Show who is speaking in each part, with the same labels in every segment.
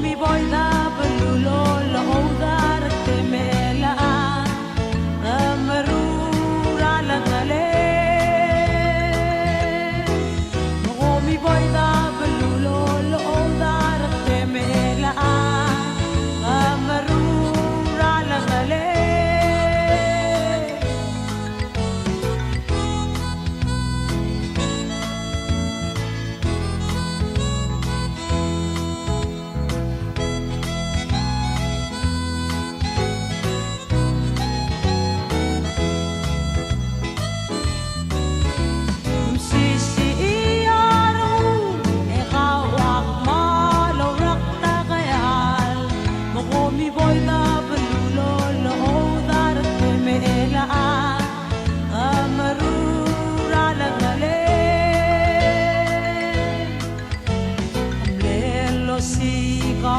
Speaker 1: mi boy da belulo lo dar te mela amarura la gale mi boy da belulo lo dar te mela amarura la gale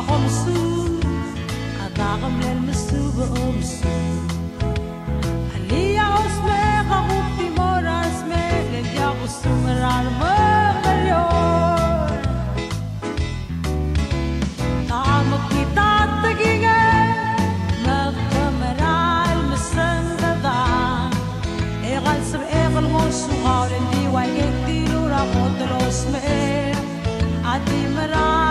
Speaker 1: om su adagam lel mesu om su alia os me gabuti moras me le ya usumrar mario tam kita taginga nagmaral mesangada egal sab egal mosu hawlen di wa yetiru ra modros me adimara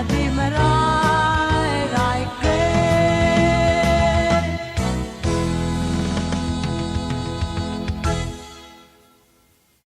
Speaker 1: Adimara